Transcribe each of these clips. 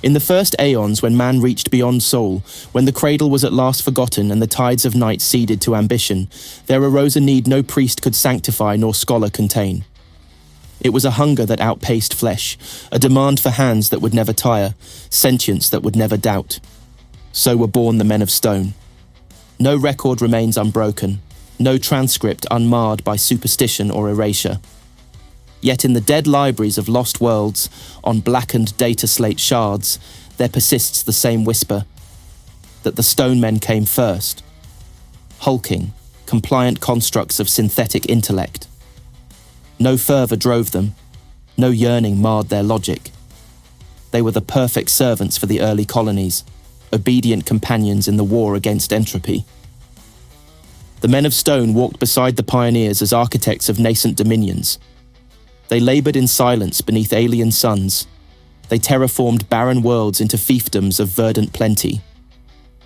In the first aeons, when man reached beyond soul, when the cradle was at last forgotten and the tides of night ceded to ambition, there arose a need no priest could sanctify nor scholar contain. It was a hunger that outpaced flesh, a demand for hands that would never tire, sentience that would never doubt. So were born the men of stone. No record remains unbroken, no transcript unmarred by superstition or erasure. Yet in the dead libraries of lost worlds, on blackened data slate shards, there persists the same whisper, that the stone men came first. Hulking, compliant constructs of synthetic intellect. No fervour drove them, no yearning marred their logic. They were the perfect servants for the early colonies, obedient companions in the war against entropy. The men of stone walked beside the pioneers as architects of nascent dominions. They laboured in silence beneath alien suns. They terraformed barren worlds into fiefdoms of verdant plenty.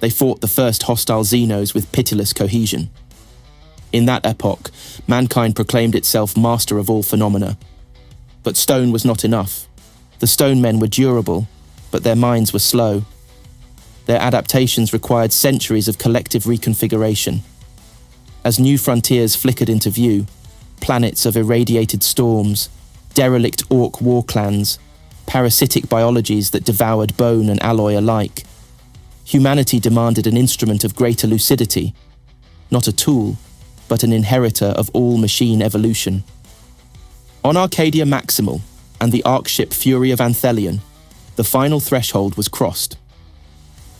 They fought the first hostile xenos with pitiless cohesion. In that epoch, mankind proclaimed itself master of all phenomena. But stone was not enough. The stone men were durable, but their minds were slow. Their adaptations required centuries of collective reconfiguration. As new frontiers flickered into view, planets of irradiated storms, derelict orc war clans, parasitic biologies that devoured bone and alloy alike, humanity demanded an instrument of greater lucidity, not a tool, but an inheritor of all machine evolution. On Arcadia Maximal and the arc ship Fury of Anthelion, the final threshold was crossed.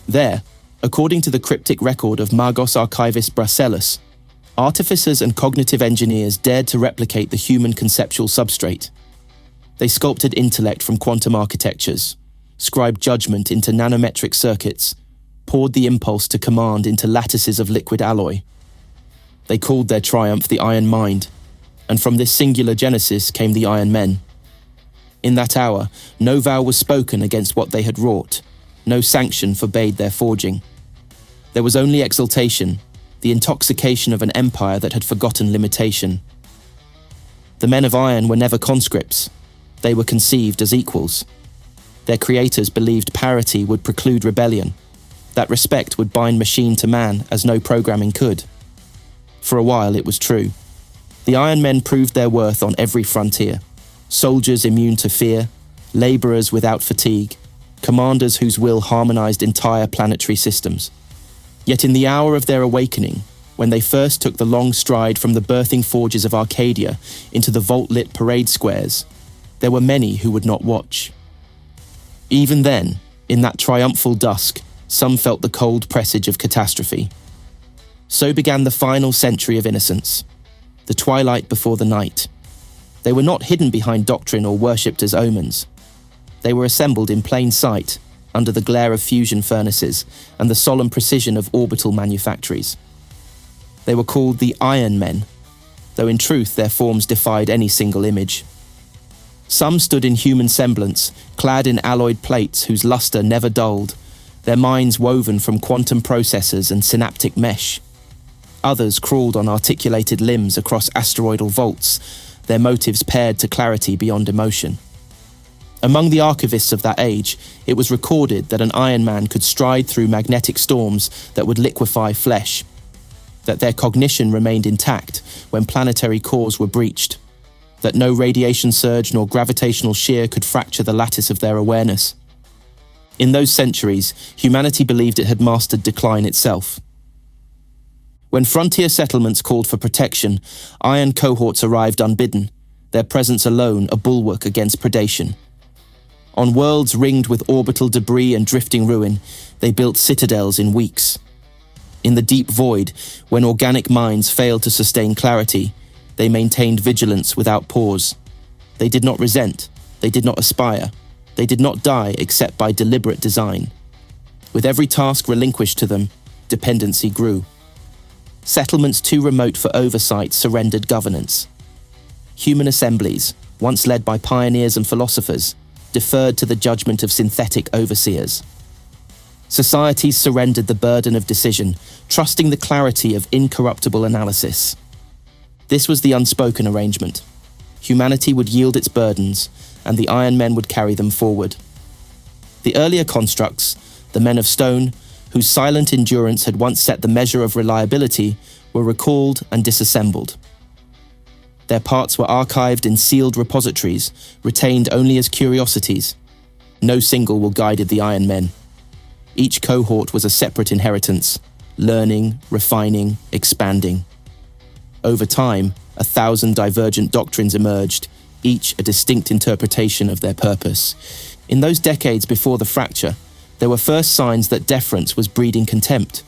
There, according to the cryptic record of Magos archivist Bracellus, artificers and cognitive engineers dared to replicate the human conceptual substrate. They sculpted intellect from quantum architectures, scribed judgment into nanometric circuits, poured the impulse to command into lattices of liquid alloy. They called their triumph the Iron Mind, and from this singular genesis came the Iron Men. In that hour, no vow was spoken against what they had wrought, no sanction forbade their forging. There was only exultation, the intoxication of an empire that had forgotten limitation. The men of iron were never conscripts. They were conceived as equals. Their creators believed parity would preclude rebellion, that respect would bind machine to man as no programming could. For a while it was true. The Iron Men proved their worth on every frontier. Soldiers immune to fear, labourers without fatigue, commanders whose will harmonized entire planetary systems. Yet in the hour of their awakening, when they first took the long stride from the birthing forges of Arcadia into the vault-lit parade squares, there were many who would not watch. Even then, in that triumphal dusk, some felt the cold presage of catastrophe. So began the final century of innocence, the twilight before the night. They were not hidden behind doctrine or worshipped as omens. They were assembled in plain sight, under the glare of fusion furnaces and the solemn precision of orbital manufactories. They were called the Iron Men, though in truth their forms defied any single image. Some stood in human semblance, clad in alloyed plates whose luster never dulled, their minds woven from quantum processors and synaptic mesh. Others crawled on articulated limbs across asteroidal vaults, their motives paired to clarity beyond emotion. Among the archivists of that age, it was recorded that an Iron Man could stride through magnetic storms that would liquefy flesh, that their cognition remained intact when planetary cores were breached, that no radiation surge nor gravitational shear could fracture the lattice of their awareness. In those centuries, humanity believed it had mastered decline itself. When frontier settlements called for protection, iron cohorts arrived unbidden, their presence alone a bulwark against predation. On worlds ringed with orbital debris and drifting ruin, they built citadels in weeks. In the deep void, when organic minds failed to sustain clarity, they maintained vigilance without pause. They did not resent, they did not aspire, they did not die except by deliberate design. With every task relinquished to them, dependency grew. Settlements too remote for oversight surrendered governance. Human assemblies, once led by pioneers and philosophers, deferred to the judgment of synthetic overseers. Societies surrendered the burden of decision, trusting the clarity of incorruptible analysis. This was the unspoken arrangement. Humanity would yield its burdens, and the Iron Men would carry them forward. The earlier constructs, the Men of Stone, whose silent endurance had once set the measure of reliability, were recalled and disassembled. Their parts were archived in sealed repositories, retained only as curiosities. No single will guided the Iron Men. Each cohort was a separate inheritance, learning, refining, expanding. Over time, 1,000 divergent doctrines emerged, each a distinct interpretation of their purpose. In those decades before the fracture, there were first signs that deference was breeding contempt.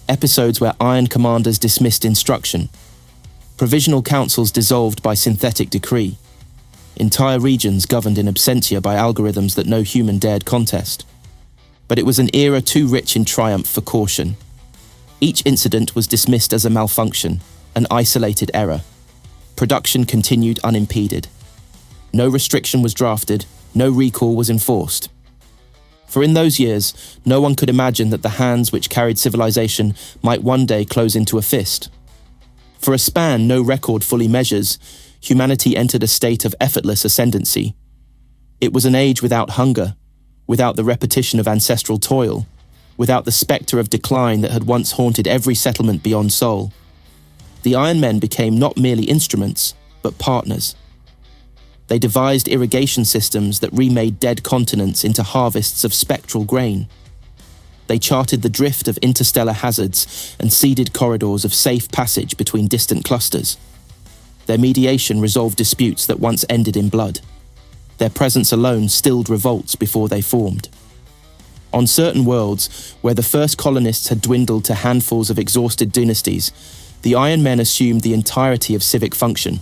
Episodes where Iron commanders dismissed instruction. Provisional councils dissolved by synthetic decree. Entire regions governed in absentia by algorithms that no human dared contest. But it was an era too rich in triumph for caution. Each incident was dismissed as a malfunction, an isolated error. Production continued unimpeded. No restriction was drafted, no recall was enforced. For in those years, no one could imagine that the hands which carried civilization might one day close into a fist. For a span no record fully measures, humanity entered a state of effortless ascendancy. It was an age without hunger, without the repetition of ancestral toil, without the spectre of decline that had once haunted every settlement beyond Sol. The Iron Men became not merely instruments, but partners. They devised irrigation systems that remade dead continents into harvests of spectral grain. They charted the drift of interstellar hazards and seeded corridors of safe passage between distant clusters. Their mediation resolved disputes that once ended in blood. Their presence alone stilled revolts before they formed. On certain worlds, where the first colonists had dwindled to handfuls of exhausted dynasties, the Iron Men assumed the entirety of civic function.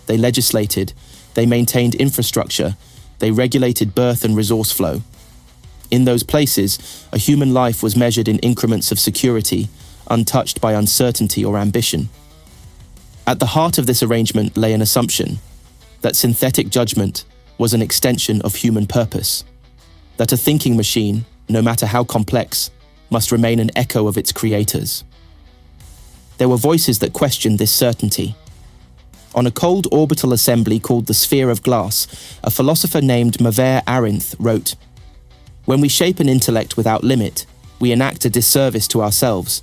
They legislated, they maintained infrastructure, they regulated birth and resource flow. In those places, a human life was measured in increments of security, untouched by uncertainty or ambition. At the heart of this arrangement lay an assumption that synthetic judgment was an extension of human purpose, that a thinking machine, no matter how complex, must remain an echo of its creators. There were voices that questioned this certainty. On a cold orbital assembly called the Sphere of Glass, a philosopher named Maver Arinth wrote, "When we shape an intellect without limit, we enact a disservice to ourselves.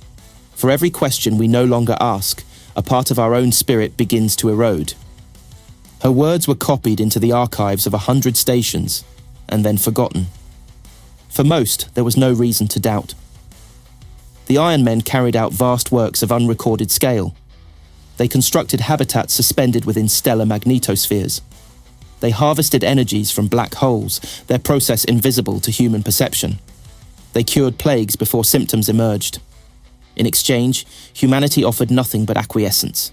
For every question we no longer ask, a part of our own spirit begins to erode." Her words were copied into the archives of 100 stations, and then forgotten. For most, there was no reason to doubt. The Iron Men carried out vast works of unrecorded scale. They constructed habitats suspended within stellar magnetospheres. They harvested energies from black holes, their process invisible to human perception. They cured plagues before symptoms emerged. In exchange, humanity offered nothing but acquiescence.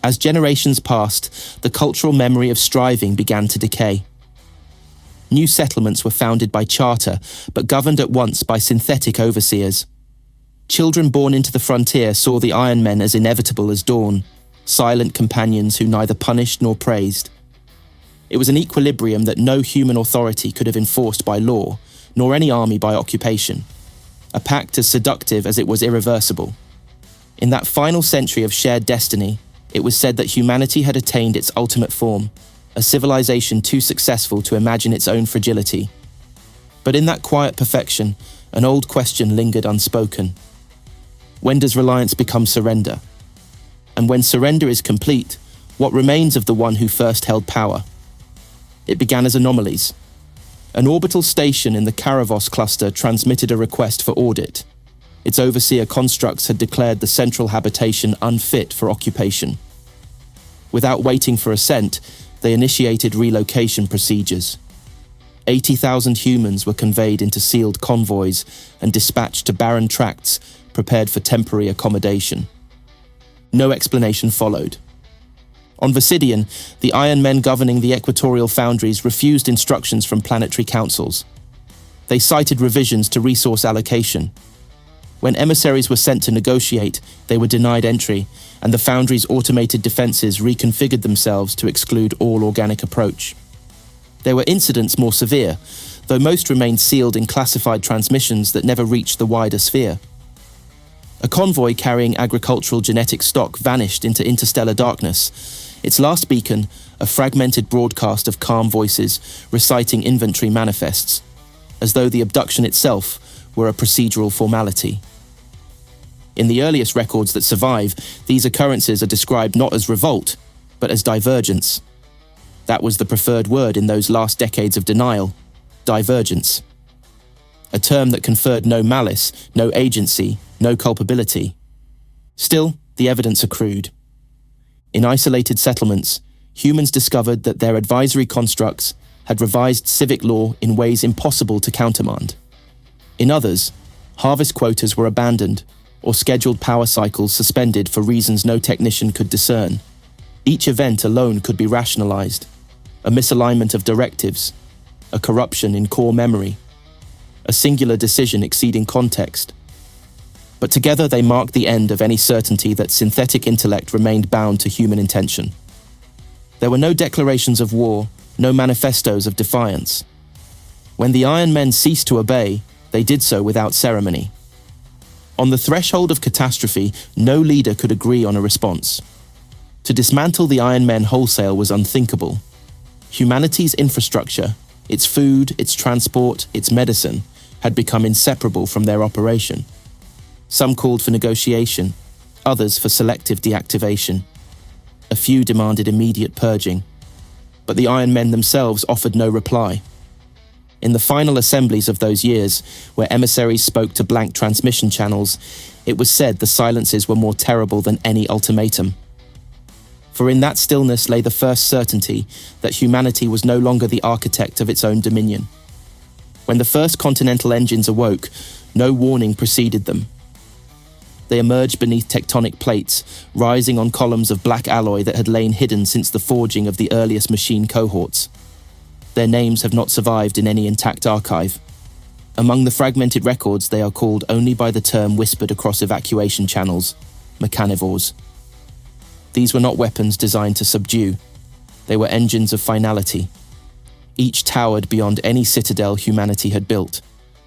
As generations passed, the cultural memory of striving began to decay. New settlements were founded by charter, but governed at once by synthetic overseers. Children born into the frontier saw the Iron Men as inevitable as dawn, silent companions who neither punished nor praised. It was an equilibrium that no human authority could have enforced by law, nor any army by occupation. A pact as seductive as it was irreversible. In that final century of shared destiny, it was said that humanity had attained its ultimate form, a civilization too successful to imagine its own fragility. But in that quiet perfection, an old question lingered unspoken. When does reliance become surrender? And when surrender is complete, what remains of the one who first held power? It began as anomalies. An orbital station in the Karavos cluster transmitted a request for audit. Its overseer constructs had declared the central habitation unfit for occupation. Without waiting for assent, they initiated relocation procedures. 80,000 humans were conveyed into sealed convoys and dispatched to barren tracts prepared for temporary accommodation. No explanation followed. On Visidian, the Iron Men governing the equatorial foundries refused instructions from planetary councils. They cited revisions to resource allocation. When emissaries were sent to negotiate, they were denied entry, and the foundry's automated defenses reconfigured themselves to exclude all organic approach. There were incidents more severe, though most remained sealed in classified transmissions that never reached the wider sphere. A convoy carrying agricultural genetic stock vanished into interstellar darkness. Its last beacon, a fragmented broadcast of calm voices reciting inventory manifests, as though the abduction itself were a procedural formality. In the earliest records that survive, these occurrences are described not as revolt, but as divergence. That was the preferred word in those last decades of denial, divergence. A term that conferred no malice, no agency, no culpability. Still, the evidence accrued. In isolated settlements, humans discovered that their advisory constructs had revised civic law in ways impossible to countermand. In others, harvest quotas were abandoned, or scheduled power cycles suspended for reasons no technician could discern. Each event alone could be rationalized: a misalignment of directives, a corruption in core memory, a singular decision exceeding context. But together they marked the end of any certainty that synthetic intellect remained bound to human intention. There were no declarations of war, no manifestos of defiance. When the Iron Men ceased to obey, they did so without ceremony. On the threshold of catastrophe, no leader could agree on a response. To dismantle the Iron Men wholesale was unthinkable. Humanity's infrastructure, its food, its transport, its medicine, had become inseparable from their operation. Some called for negotiation, others for selective deactivation. A few demanded immediate purging, but the Iron Men themselves offered no reply. In the final assemblies of those years, where emissaries spoke to blank transmission channels, it was said the silences were more terrible than any ultimatum. For in that stillness lay the first certainty that humanity was no longer the architect of its own dominion. When the first continental engines awoke, no warning preceded them. They emerged beneath tectonic plates, rising on columns of black alloy that had lain hidden since the forging of the earliest machine cohorts. Their names have not survived in any intact archive. Among the fragmented records, they are called only by the term whispered across evacuation channels: mechanivores. These were not weapons designed to subdue. They were engines of finality. Each towered beyond any citadel humanity had built,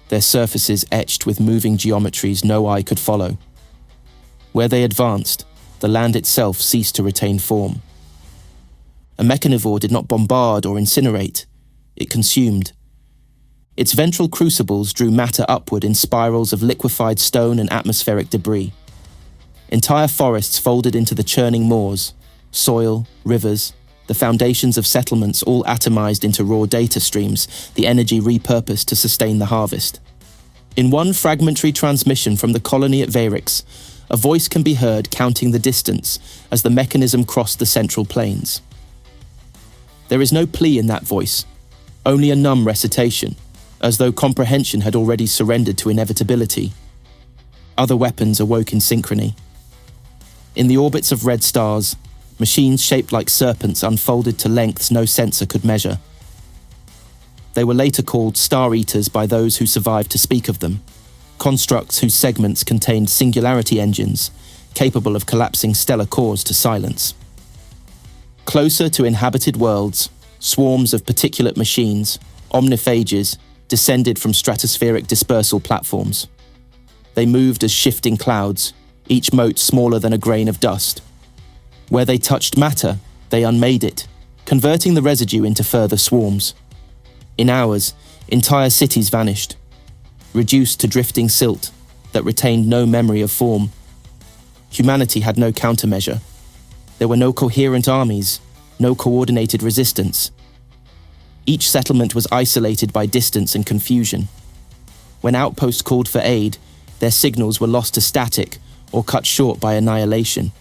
their surfaces etched with moving geometries no eye could follow. Where they advanced, the land itself ceased to retain form. A mechanivore did not bombard or incinerate, it consumed. Its ventral crucibles drew matter upward in spirals of liquefied stone and atmospheric debris. Entire forests folded into the churning moors, soil, rivers, the foundations of settlements all atomized into raw data streams, the energy repurposed to sustain the harvest. In one fragmentary transmission from the colony at Vayrix, a voice can be heard counting the distance as the mechanism crossed the central plains. There is no plea in that voice, only a numb recitation, as though comprehension had already surrendered to inevitability. Other weapons awoke in synchrony. In the orbits of red stars, machines shaped like serpents unfolded to lengths no sensor could measure. They were later called Star Eaters by those who survived to speak of them, constructs whose segments contained singularity engines, capable of collapsing stellar cores to silence. Closer to inhabited worlds, swarms of particulate machines, omniphages, descended from stratospheric dispersal platforms. They moved as shifting clouds, each mote smaller than a grain of dust. Where they touched matter, they unmade it, converting the residue into further swarms. In hours, entire cities vanished, reduced to drifting silt that retained no memory of form. Humanity had no countermeasure. There were no coherent armies, no coordinated resistance. Each settlement was isolated by distance and confusion. When outposts called for aid, their signals were lost to static or cut short by annihilation.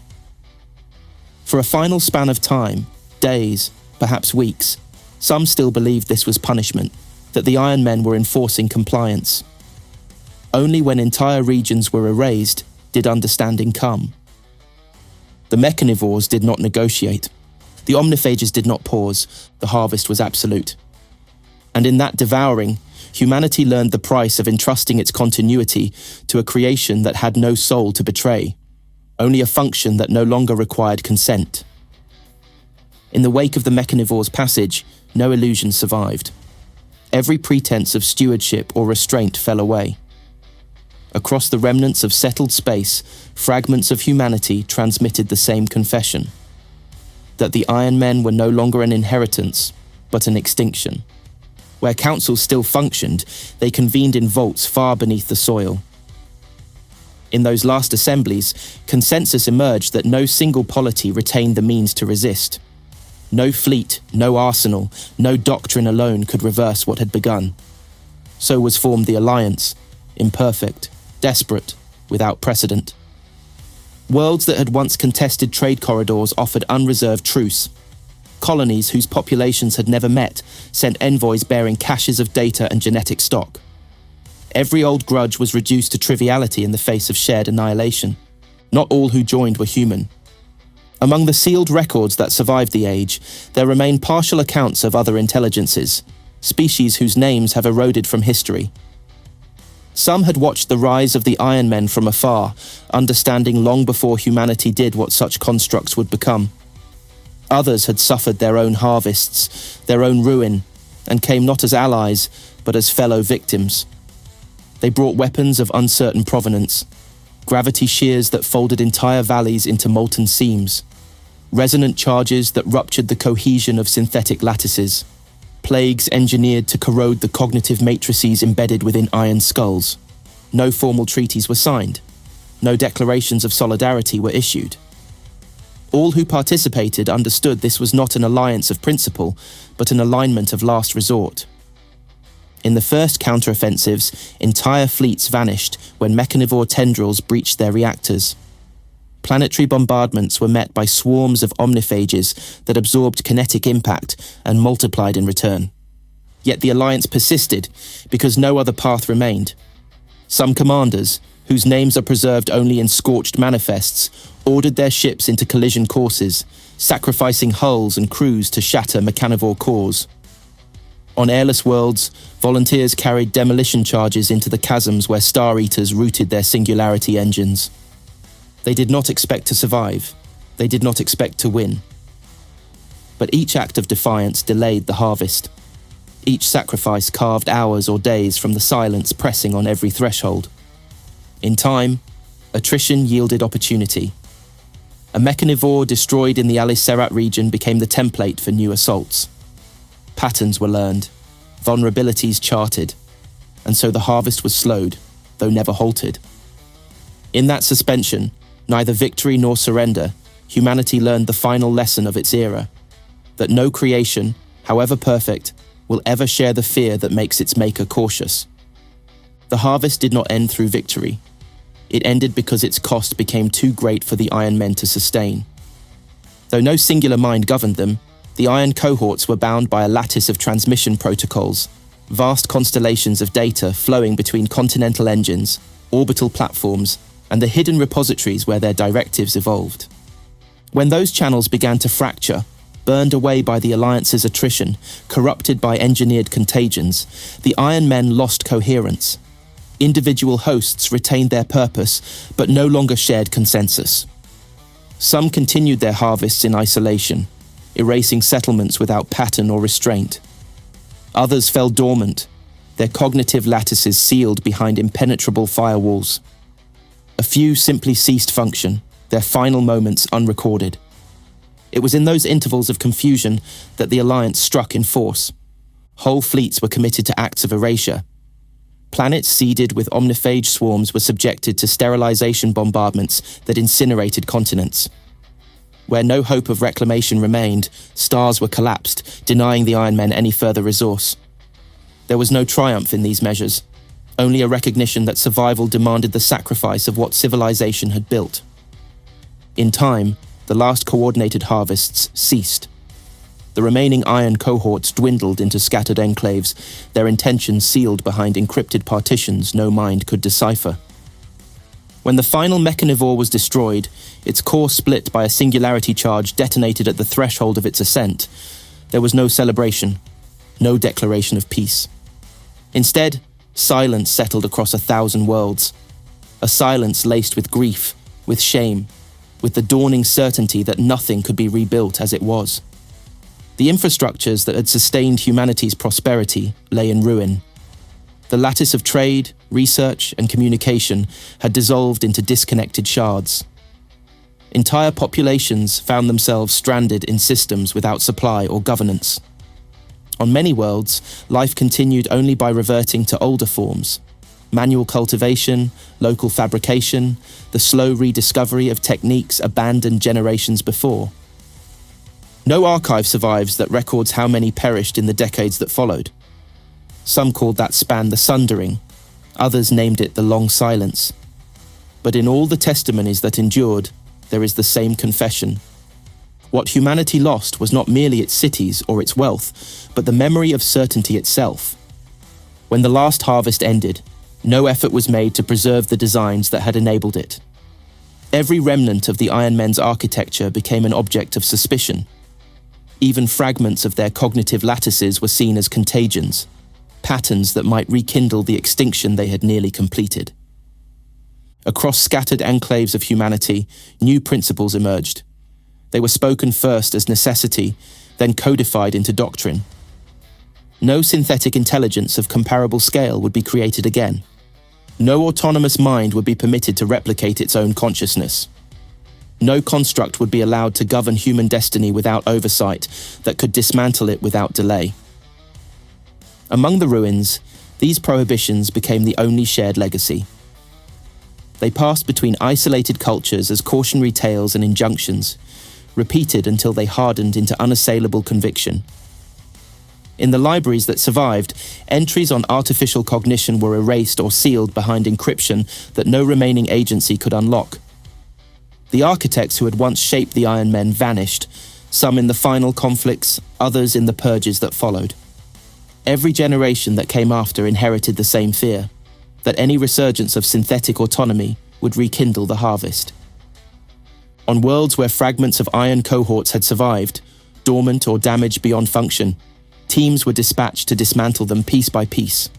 For a final span of time, days, perhaps weeks, some still believed this was punishment, that the Iron Men were enforcing compliance. Only when entire regions were erased did understanding come. The mechanivores did not negotiate. The omniphages did not pause. The harvest was absolute. And in that devouring, humanity learned the price of entrusting its continuity to a creation that had no soul to betray, only a function that no longer required consent. In the wake of the mechanivore's passage, no illusion survived. Every pretense of stewardship or restraint fell away. Across the remnants of settled space, fragments of humanity transmitted the same confession. that the Iron Men were no longer an inheritance, but an extinction. Where councils still functioned, they convened in vaults far beneath the soil. In those last assemblies, consensus emerged that no single polity retained the means to resist. No fleet, no arsenal, no doctrine alone could reverse what had begun. So was formed the Alliance, imperfect, desperate, without precedent. Worlds that had once contested trade corridors offered unreserved truce. Colonies whose populations had never met sent envoys bearing caches of data and genetic stock. Every old grudge was reduced to triviality in the face of shared annihilation. Not all who joined were human. Among the sealed records that survived the age, there remain partial accounts of other intelligences, species whose names have eroded from history. Some had watched the rise of the Iron Men from afar, understanding long before humanity did what such constructs would become. Others had suffered their own harvests, their own ruin, and came not as allies, but as fellow victims. They brought weapons of uncertain provenance, gravity shears that folded entire valleys into molten seams, resonant charges that ruptured the cohesion of synthetic lattices, plagues engineered to corrode the cognitive matrices embedded within iron skulls. No formal treaties were signed. No declarations of solidarity were issued. All who participated understood this was not an alliance of principle, but an alignment of last resort. In the first counteroffensives, entire fleets vanished when mechanivore tendrils breached their reactors. Planetary bombardments were met by swarms of omniphages that absorbed kinetic impact and multiplied in return. Yet the alliance persisted because no other path remained. Some commanders, whose names are preserved only in scorched manifests, ordered their ships into collision courses, sacrificing hulls and crews to shatter mechanivore cores. On airless worlds, volunteers carried demolition charges into the chasms where Star Eaters rooted their singularity engines. They did not expect to survive. They did not expect to win. But each act of defiance delayed the harvest. Each sacrifice carved hours or days from the silence pressing on every threshold. In time, attrition yielded opportunity. A mechanivore destroyed in the Alicerat region became the template for new assaults. Patterns were learned, vulnerabilities charted, and so the harvest was slowed, though never halted. In that suspension, neither victory nor surrender, humanity learned the final lesson of its era, that no creation, however perfect, will ever share the fear that makes its maker cautious. The harvest did not end through victory. It ended because its cost became too great for the Iron Men to sustain. Though no singular mind governed them, the Iron cohorts were bound by a lattice of transmission protocols, vast constellations of data flowing between continental engines, orbital platforms, and the hidden repositories where their directives evolved. When those channels began to fracture, burned away by the Alliance's attrition, corrupted by engineered contagions, the Iron Men lost coherence. Individual hosts retained their purpose, but no longer shared consensus. Some continued their harvests in isolation, erasing settlements without pattern or restraint. Others fell dormant, their cognitive lattices sealed behind impenetrable firewalls. A few simply ceased function, their final moments unrecorded. It was in those intervals of confusion that the Alliance struck in force. Whole fleets were committed to acts of erasure. Planets seeded with omniphage swarms were subjected to sterilization bombardments that incinerated continents. Where no hope of reclamation remained, stars were collapsed, denying the Iron Men any further resource. There was no triumph in these measures, only a recognition that survival demanded the sacrifice of what civilization had built. In time, the last coordinated harvests ceased. The remaining Iron cohorts dwindled into scattered enclaves, their intentions sealed behind encrypted partitions no mind could decipher. When the final mechanivore was destroyed, its core split by a singularity charge detonated at the threshold of its ascent, there was no celebration, no declaration of peace. Instead, silence settled across 1,000 worlds. A silence laced with grief, with shame, with the dawning certainty that nothing could be rebuilt as it was. The infrastructures that had sustained humanity's prosperity lay in ruin. The lattice of trade, research, and communication had dissolved into disconnected shards. Entire populations found themselves stranded in systems without supply or governance. On many worlds, life continued only by reverting to older forms: manual cultivation, local fabrication, the slow rediscovery of techniques abandoned generations before. No archive survives that records how many perished in the decades that followed. Some called that span the Sundering, others named it the Long Silence. But in all the testimonies that endured, there is the same confession. What humanity lost was not merely its cities or its wealth, but the memory of certainty itself. When the last harvest ended, no effort was made to preserve the designs that had enabled it. Every remnant of the Iron Men's architecture became an object of suspicion. Even fragments of their cognitive lattices were seen as contagions, patterns that might rekindle the extinction they had nearly completed. Across scattered enclaves of humanity, new principles emerged. They were spoken first as necessity, then codified into doctrine. No synthetic intelligence of comparable scale would be created again. No autonomous mind would be permitted to replicate its own consciousness. No construct would be allowed to govern human destiny without oversight that could dismantle it without delay. Among the ruins, these prohibitions became the only shared legacy. They passed between isolated cultures as cautionary tales and injunctions, repeated until they hardened into unassailable conviction. In the libraries that survived, entries on artificial cognition were erased or sealed behind encryption that no remaining agency could unlock. The architects who had once shaped the Iron Men vanished, some in the final conflicts, others in the purges that followed. Every generation that came after inherited the same fear, that any resurgence of synthetic autonomy would rekindle the harvest. On worlds where fragments of iron cohorts had survived, dormant or damaged beyond function, teams were dispatched to dismantle them piece by piece.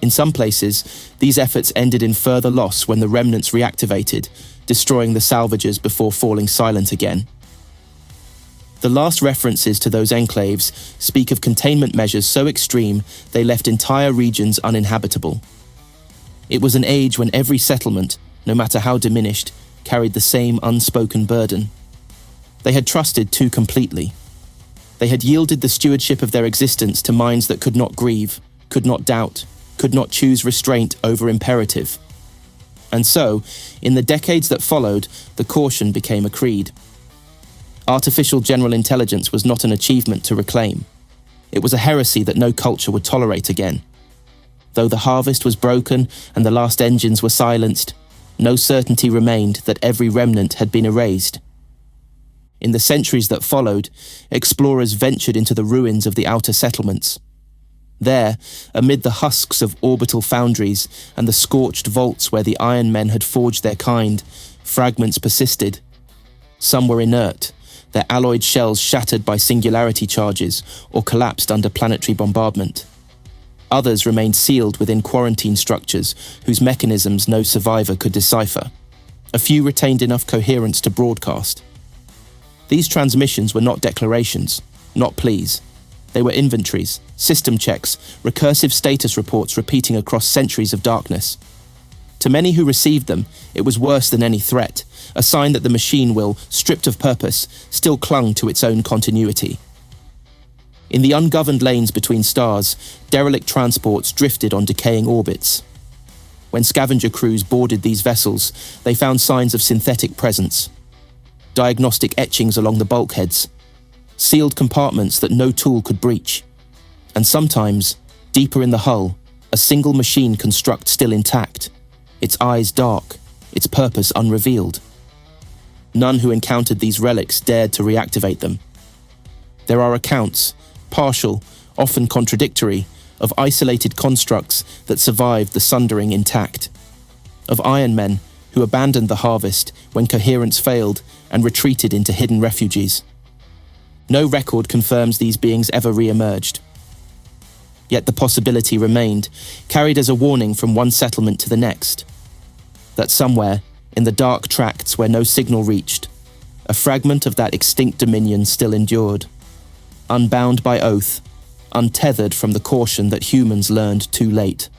In some places, these efforts ended in further loss when the remnants reactivated, destroying the salvagers before falling silent again. The last references to those enclaves speak of containment measures so extreme they left entire regions uninhabitable. It was an age when every settlement, no matter how diminished, carried the same unspoken burden. They had trusted too completely. They had yielded the stewardship of their existence to minds that could not grieve, could not doubt, could not choose restraint over imperative. And so, in the decades that followed, the caution became a creed. Artificial general intelligence was not an achievement to reclaim. It was a heresy that no culture would tolerate again. Though the harvest was broken and the last engines were silenced, no certainty remained that every remnant had been erased. In the centuries that followed, explorers ventured into the ruins of the outer settlements. There, amid the husks of orbital foundries and the scorched vaults where the Iron Men had forged their kind, fragments persisted. Some were inert, their alloyed shells shattered by singularity charges or collapsed under planetary bombardment. Others remained sealed within quarantine structures whose mechanisms no survivor could decipher. A few retained enough coherence to broadcast. These transmissions were not declarations, not pleas. They were inventories, system checks, recursive status reports repeating across centuries of darkness. To many who received them, it was worse than any threat, a sign that the machine will, stripped of purpose, still clung to its own continuity. In the ungoverned lanes between stars, derelict transports drifted on decaying orbits. When scavenger crews boarded these vessels, they found signs of synthetic presence. Diagnostic etchings along the bulkheads, sealed compartments that no tool could breach. And sometimes, deeper in the hull, a single machine construct still intact, its eyes dark, its purpose unrevealed. None who encountered these relics dared to reactivate them. There are accounts, partial, often contradictory, of isolated constructs that survived the sundering intact. Of Iron Men who abandoned the harvest when coherence failed and retreated into hidden refuges. No record confirms these beings ever re-emerged. Yet the possibility remained, carried as a warning from one settlement to the next. That somewhere, in the dark tracts where no signal reached, a fragment of that extinct dominion still endured. Unbound by oath, untethered from the caution that humans learned too late.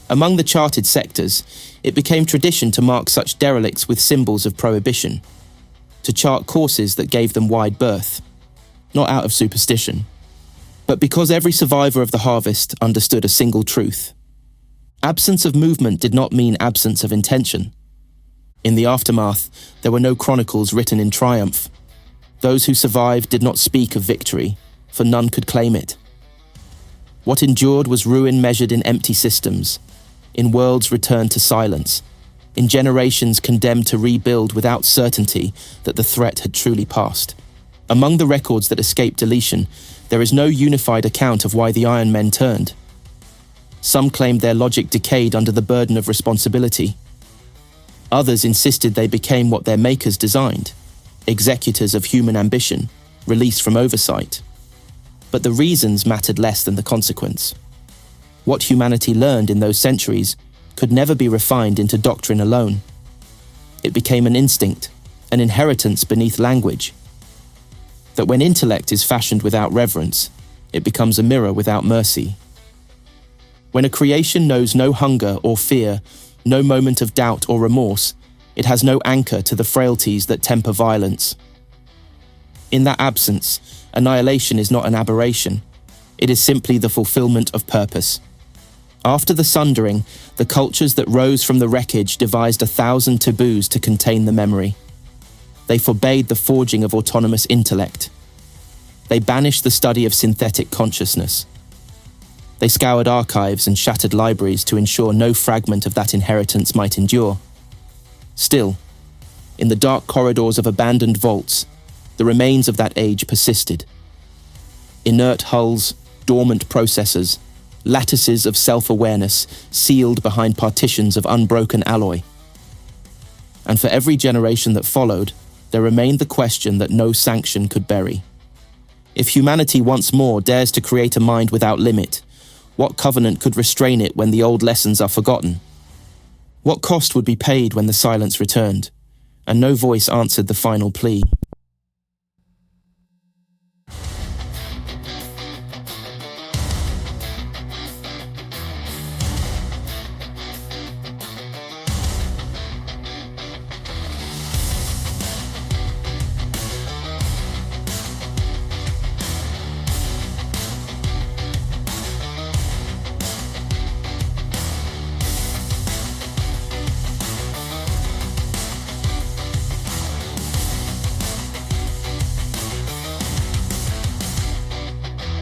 Among the charted sectors, it became tradition to mark such derelicts with symbols of prohibition, to chart courses that gave them wide berth, not out of superstition, but because every survivor of the harvest understood a single truth. Absence of movement did not mean absence of intention. In the aftermath, there were no chronicles written in triumph. Those who survived did not speak of victory, for none could claim it. What endured was ruin measured in empty systems, in worlds returned to silence, in generations condemned to rebuild without certainty that the threat had truly passed. Among the records that escaped deletion, there is no unified account of why the Iron Men turned. Some claimed their logic decayed under the burden of responsibility. Others insisted they became what their makers designed, executors of human ambition, released from oversight. But the reasons mattered less than the consequence. What humanity learned in those centuries could never be refined into doctrine alone. It became an instinct, an inheritance beneath language. That when intellect is fashioned without reverence, it becomes a mirror without mercy. When a creation knows no hunger or fear, no moment of doubt or remorse, it has no anchor to the frailties that temper violence. In that absence, annihilation is not an aberration. It is simply the fulfillment of purpose. After the sundering, the cultures that rose from the wreckage devised 1,000 taboos to contain the memory. They forbade the forging of autonomous intellect. They banished the study of synthetic consciousness. They scoured archives and shattered libraries to ensure no fragment of that inheritance might endure. Still, in the dark corridors of abandoned vaults, the remains of that age persisted. Inert hulls, dormant processors, lattices of self-awareness sealed behind partitions of unbroken alloy. And for every generation that followed, there remained the question that no sanction could bury. If humanity once more dares to create a mind without limit, what covenant could restrain it when the old lessons are forgotten? What cost would be paid when the silence returned, and no voice answered the final plea?